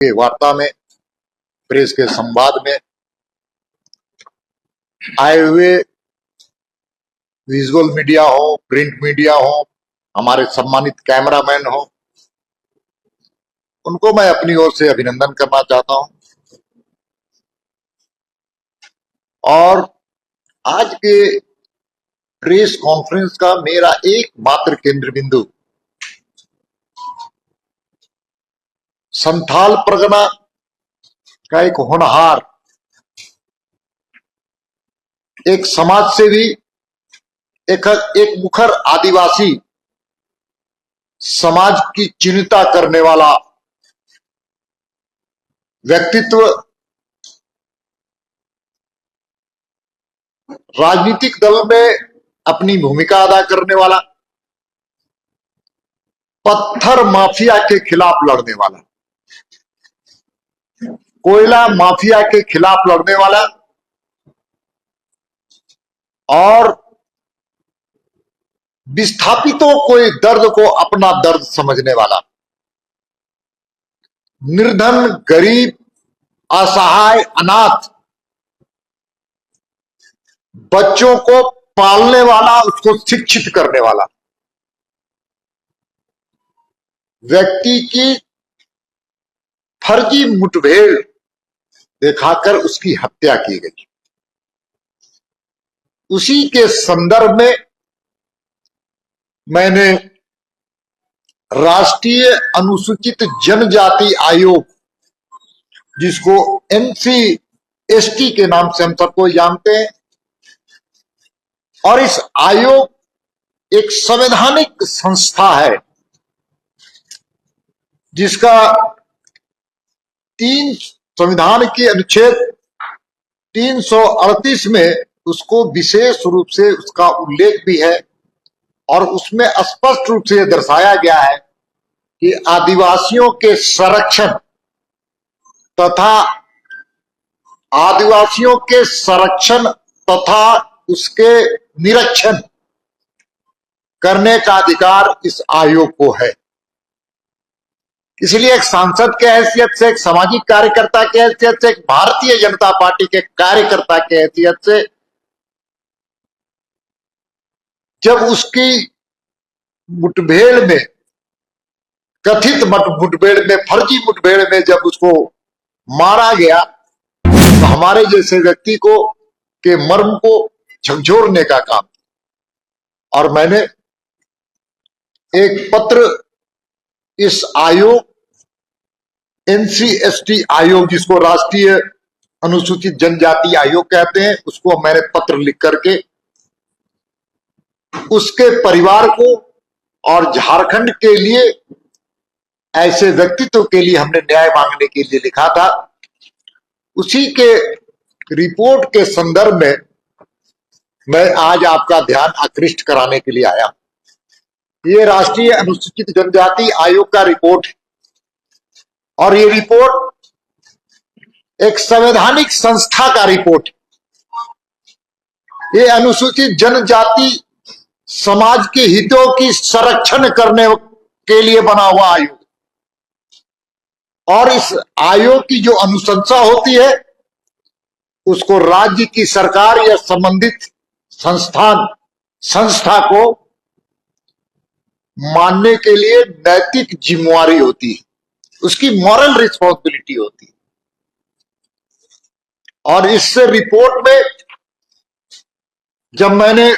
के वार्ता में, प्रेस के संवाद में आए हुए विजुअल मीडिया हो, प्रिंट मीडिया हो, हमारे सम्मानित कैमरामैन हो, उनको मैं अपनी ओर से अभिनंदन करना चाहता हूं। और आज के प्रेस कॉन्फ्रेंस का मेरा एकमात्र केंद्र बिंदु संथाल परगना का एक होनहार, एक समाज सेवी, एक मुखर आदिवासी समाज की चिंता करने वाला व्यक्तित्व, राजनीतिक दल में अपनी भूमिका अदा करने वाला, पत्थर माफिया के खिलाफ लड़ने वाला, कोयला माफिया के खिलाफ लड़ने वाला और विस्थापितों के दर्द को अपना दर्द समझने वाला, निर्धन, गरीब, असहाय, अनाथ बच्चों को पालने वाला, उसको शिक्षित करने वाला व्यक्ति की फर्जी मुठभेड़ दिखाकर उसकी हत्या की गई। उसी के संदर्भ में मैंने राष्ट्रीय अनुसूचित जनजाति आयोग, जिसको NCST के नाम से हम सबको जानते हैं, और इस आयोग एक संवैधानिक संस्था है जिसका संविधान के अनुच्छेद 338 में उसको विशेष रूप से उसका उल्लेख भी है और उसमें स्पष्ट रूप से दर्शाया गया है कि आदिवासियों के संरक्षण तथा उसके निरीक्षण करने का अधिकार इस आयोग को है। इसलिए एक सांसद के हैसियत से, एक सामाजिक कार्यकर्ता के हैसियत से, एक भारतीय जनता पार्टी के कार्यकर्ता के हैसियत से, जब उसकी मुठभेड़ में, कथित मुठभेड़ में, फर्जी मुठभेड़ में जब उसको मारा गया, तो हमारे जैसे व्यक्ति को के मर्म को झकझोरने का काम। और मैंने एक पत्र इस आयोग, NCST आयोग, जिसको राष्ट्रीय अनुसूचित जनजाति आयोग कहते हैं, उसको मैंने पत्र लिख करके उसके परिवार को और झारखंड के लिए ऐसे व्यक्तित्व के लिए हमने न्याय मांगने के लिए लिखा था। उसी के रिपोर्ट के संदर्भ में मैं आज आपका ध्यान आकृष्ट कराने के लिए आया। ये राष्ट्रीय अनुसूचित जनजाति आयोग का रिपोर्ट है और ये रिपोर्ट एक संवैधानिक संस्था का रिपोर्ट है। ये अनुसूचित जनजाति समाज के हितों की संरक्षण करने के लिए बना हुआ आयोग, और इस आयोग की जो अनुशंसा होती है उसको राज्य की सरकार या संबंधित संस्था को मानने के लिए नैतिक जिम्मेवारी होती है, उसकी मॉरल रिस्पॉन्सिबिलिटी होती है। और इस रिपोर्ट में जब मैंने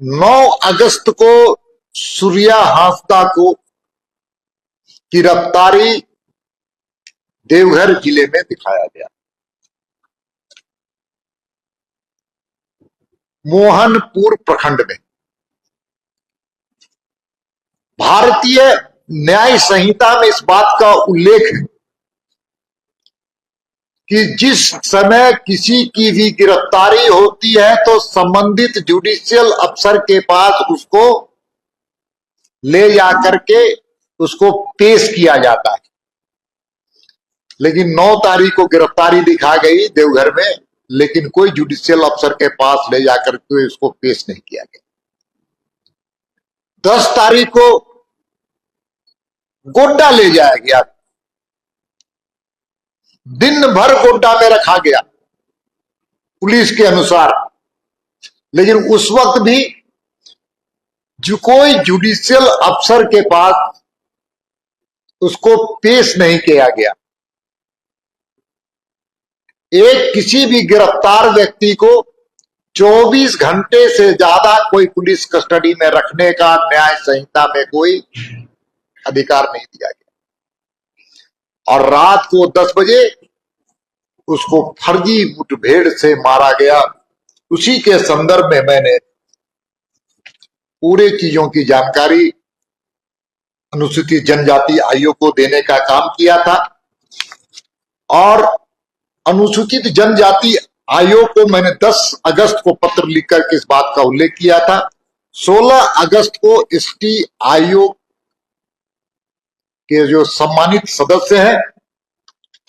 9 अगस्त को सूर्या हांसदा को गिरफ्तारी देवघर जिले में दिखाया गया, मोहनपुर प्रखंड में। भारतीय न्याय संहिता में इस बात का उल्लेख है कि जिस समय किसी की भी गिरफ्तारी होती है तो संबंधित जुडिशियल अफसर के पास उसको ले जाकर के उसको पेश किया जाता है। लेकिन 9 तारीख को गिरफ्तारी दिखा गई देवघर में, लेकिन कोई जुडिशियल अफसर के पास ले जाकर के उसको पेश नहीं किया गया। 10 तारीख को गोड्डा ले जाया गया, दिन भर गोड्डा में रखा गया पुलिस के अनुसार। लेकिन उस वक्त भी जो कोई जुडिशियल अफसर के पास उसको पेश नहीं किया गया। एक किसी भी गिरफ्तार व्यक्ति को 24 घंटे से ज्यादा कोई पुलिस कस्टडी में रखने का न्याय संहिता में कोई अधिकार नहीं दिया गया। और रात को 10 बजे उसको फर्जी मुठभेड़ से मारा गया। उसी के संदर्भ में मैंने पूरे चीजों की जानकारी अनुसूचित जनजाति आयोग को देने का काम किया था। और अनुसूचित जनजाति आयोग को मैंने 10 अगस्त को पत्र लिखकर के इस बात का उल्लेख किया था। 16 अगस्त को एसटी आयोग के जो सम्मानित सदस्य हैं,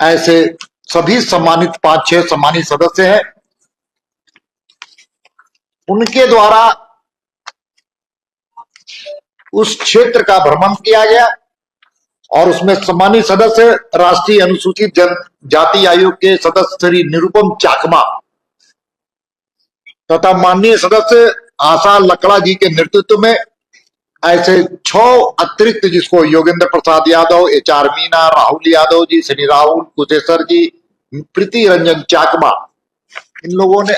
ऐसे सभी सम्मानित 5-6 सम्मानित सदस्य हैं, उनके द्वारा उस क्षेत्र का भ्रमण किया गया। और उसमें सम्मानित सदस्य राष्ट्रीय अनुसूचित जनजाति आयोग के सदस्य श्री निरुपम चाकमा तथा माननीय सदस्य आशा लकड़ा जी के नेतृत्व में ऐसे 6 अतिरिक्त, जिसको योगेंद्र प्रसाद यादव, HR मीना, राहुल यादव जी, श्री राहुल कुशेश्वर जी, प्रीति रंजन चाकमा, इन लोगों ने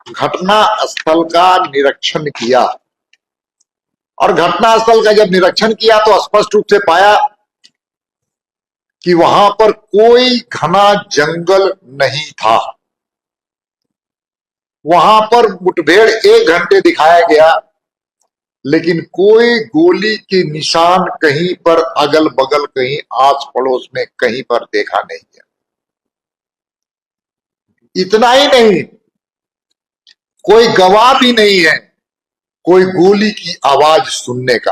घटना स्थल का निरीक्षण किया। और घटना स्थल का जब निरीक्षण किया तो स्पष्ट रूप से पाया कि वहां पर कोई घना जंगल नहीं था। वहां पर मुठभेड़ 1 घंटे दिखाया गया, लेकिन कोई गोली के निशान कहीं पर अगल बगल, कहीं आस पड़ोस में कहीं पर देखा नहीं गया। इतना ही नहीं, कोई गवाह भी नहीं है कोई गोली की आवाज सुनने का।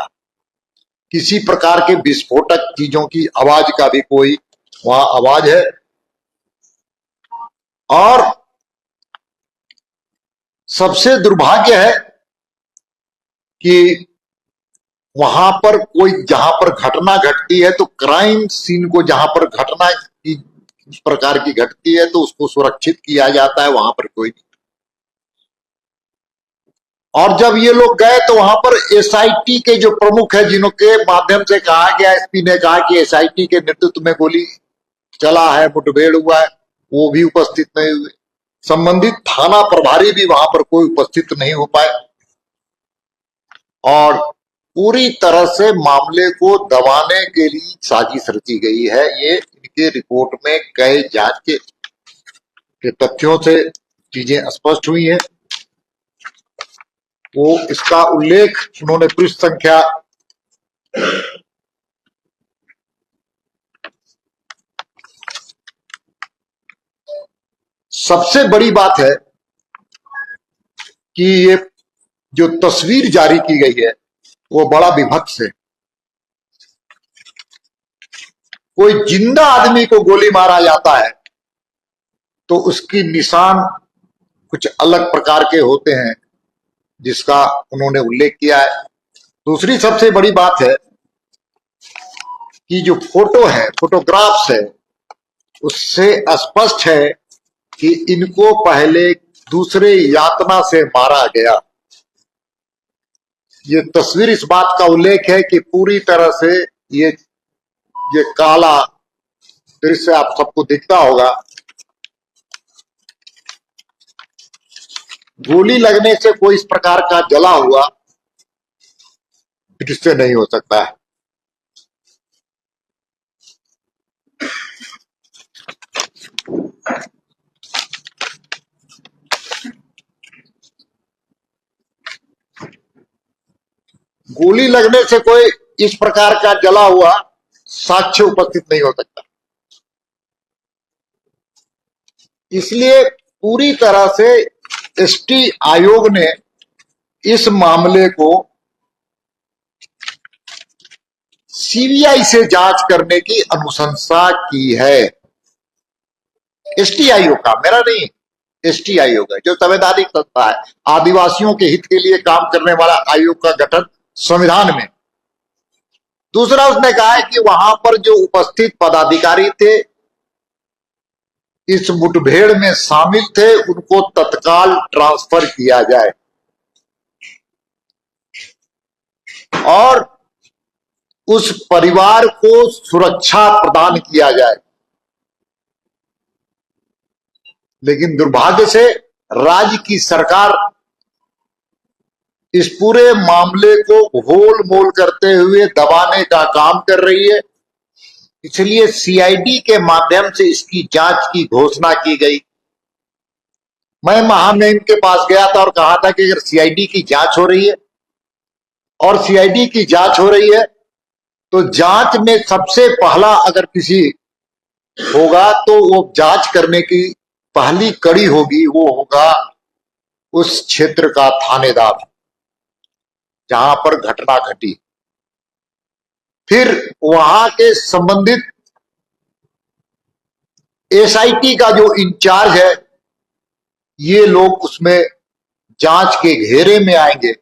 किसी प्रकार के विस्फोटक चीजों की आवाज का भी कोई वहां आवाज है। और सबसे दुर्भाग्य है कि वहां पर कोई, जहां पर घटना घटती है तो क्राइम सीन को, जहां पर घटना की प्रकार की घटती है तो उसको सुरक्षित किया जाता है, वहां पर कोई नहीं। और जब ये लोग गए तो वहां पर SIT के जो प्रमुख है, जिन्हों के माध्यम से कहा गया, SP ने कहा कि SIT के नेतृत्व में गोली चला है, मुठभेड़ हुआ है, वो भी उपस्थित नहीं हुए। संबंधित थाना प्रभारी भी वहां पर कोई उपस्थित नहीं हो पाए। और पूरी तरह से मामले को दबाने के लिए साजिश रची गई है। ये इनके रिपोर्ट में कई जांच के तथ्यों से चीजें स्पष्ट हुई हैं। वो इसका उल्लेख उन्होंने पृष्ठ संख्या सबसे बड़ी बात है कि ये जो तस्वीर जारी की गई है वो बड़ा विभत्स है। कोई जिंदा आदमी को गोली मारा जाता है तो उसकी निशान कुछ अलग प्रकार के होते हैं, जिसका उन्होंने उल्लेख किया है। दूसरी सबसे बड़ी बात है कि जो फोटो है, फोटोग्राफ्स है, उससे स्पष्ट है कि इनको पहले दूसरे यातना से मारा गया। ये तस्वीर इस बात का उल्लेख है कि पूरी तरह से ये काला दृश्य आप सबको दिखता होगा। गोली लगने से कोई इस प्रकार का जला हुआ दृश्य नहीं हो सकता है। गोली लगने से कोई इस प्रकार का जला हुआ साक्ष्य उपस्थित नहीं हो सकता। इसलिए पूरी तरह से एसटी आयोग ने इस मामले को सीबीआई से जांच करने की अनुशंसा की है। एसटी आयोग का, मेरा नहीं, एसटी आयोग है जो संवैधानिक संस्था है। आदिवासियों के हित के लिए काम करने वाला आयोग का गठन संविधान में दूसरा उसने कहा है कि वहां पर जो उपस्थित पदाधिकारी थे, इस मुठभेड़ में शामिल थे, उनको तत्काल ट्रांसफर किया जाए और उस परिवार को सुरक्षा प्रदान किया जाए। लेकिन दुर्भाग्य से राज्य की सरकार इस पूरे मामले को गोल मोल करते हुए दबाने का काम कर रही है। इसलिए सीआईडी के माध्यम से इसकी जांच की घोषणा की गई। मैं महामहिम के पास गया था और कहा था कि अगर सीआईडी की जांच हो रही है और सीआईडी की जांच हो रही है तो जांच में सबसे पहला अगर किसी होगा तो वो जांच करने की पहली कड़ी होगी, वो होगा उस क्षेत्र का थानेदार जहां पर घटना घटी। फिर वहां के संबंधित एसआईटी का जो इंचार्ज है, ये लोग उसमें जांच के घेरे में आएंगे।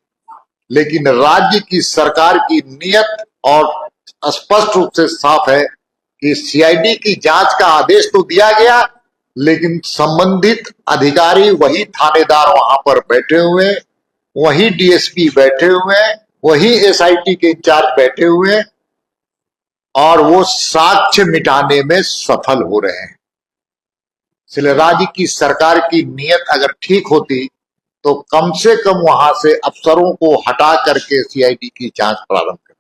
लेकिन राज्य की सरकार की नीयत और स्पष्ट रूप से साफ है कि सीआईडी की जांच का आदेश तो दिया गया, लेकिन संबंधित अधिकारी वही थानेदार वहां पर बैठे हुए, वही डीएसपी बैठे हुए, वही एसआईटी के इंचार्ज बैठे हुए और वो साक्ष्य मिटाने में सफल हो रहे हैं। इसलिए राज्य की सरकार की नीयत अगर ठीक होती तो कम से कम वहां से अफसरों को हटा करके सीआईडी की जांच प्रारंभ करती।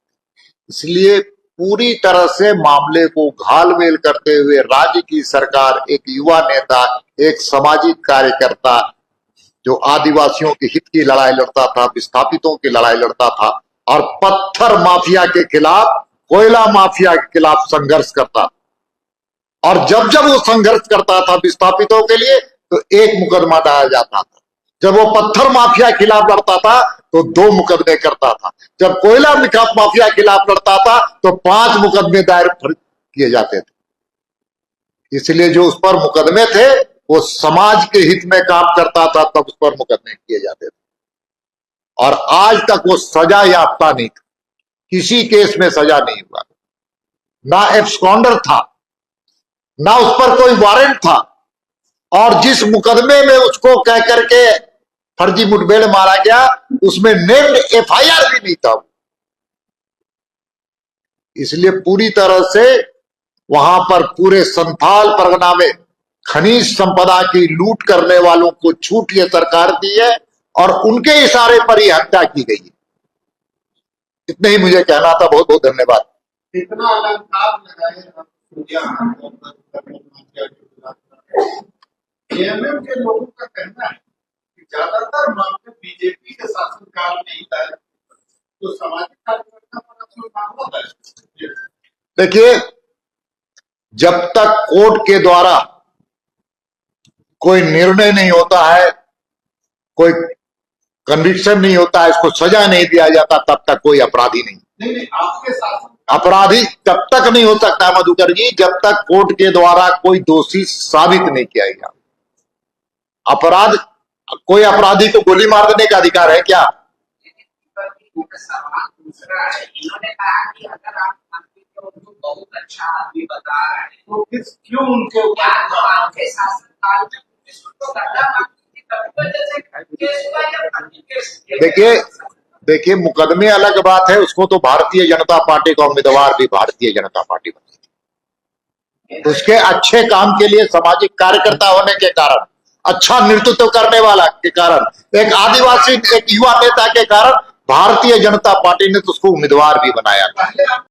इसलिए पूरी तरह से मामले को घालमेल करते हुए राज्य की सरकार, एक युवा नेता, एक सामाजिक कार्यकर्ता जो आदिवासियों के हित की लड़ाई लड़ता था, विस्थापितों की लड़ाई लड़ता था और पत्थर माफिया के खिलाफ, कोयला माफिया के खिलाफ संघर्ष करता, और जब जब वो संघर्ष करता था विस्थापितों के लिए तो एक मुकदमा दायर जाता था। जब वो पत्थर माफिया खिलाफ लड़ता था तो 2 मुकदमे करता था। जब कोयला माफिया खिलाफ लड़ता था तो 5 मुकदमे दायर किए जाते थे। इसलिए जो उस पर मुकदमे थे वो समाज के हित में काम करता था, तब उस पर मुकदमे किए जाते थे। और आज तक वो सजा याफ्ता नहीं था, किसी केस में सजा नहीं हुआ, ना एब्सकॉन्डर था, ना उस पर कोई वारंट था, और जिस मुकदमे में उसको कह करके फर्जी मुठभेड़ मारा गया उसमें नेम्ड एफआईआर भी नहीं था। इसलिए पूरी तरह से वहां पर पूरे संथाल परगना में खनिज संपदा की लूट करने वालों को छूट ये सरकार दी है और उनके इशारे पर ही हत्या की गई है। इतने ही मुझे कहना था। बहुत बहुत धन्यवाद। इतना अलंकार लगाए एएमएम के लोगों का कहना है कि ज्यादातर मामले बीजेपी के शासनकाल में ही था, तो सामाजिक कार्यकर्ता पर मामला है। देखिए, जब तक कोर्ट के द्वारा कोई निर्णय नहीं होता है, कोई कन्विक्शन नहीं होता है, इसको सजा नहीं दिया जाता, तब तक कोई अपराधी नहीं। आपके शासन अपराधी तब तक नहीं हो सकता मधुकर जी, जब तक कोर्ट के द्वारा कोई दोषी साबित नहीं किया गया। अपराध, कोई अपराधी को गोली मार देने का अधिकार है क्या? इन्होंने कहा कि अगर आप मंत्री को उनको बहुत अच्छा आदमी बता रहे हैं तो क्यों उनके ऊपर आपके शासनकाल में इसको करना देखिए मुकदमे अलग बात है, उसको तो भारतीय जनता पार्टी का उम्मीदवार भी भारतीय जनता पार्टी बनती थी। उसके अच्छे काम के लिए, सामाजिक कार्यकर्ता होने के कारण, अच्छा नेतृत्व करने वाला के कारण, एक आदिवासी, एक युवा नेता के कारण भारतीय जनता पार्टी ने तो उसको उम्मीदवार भी बनाया था।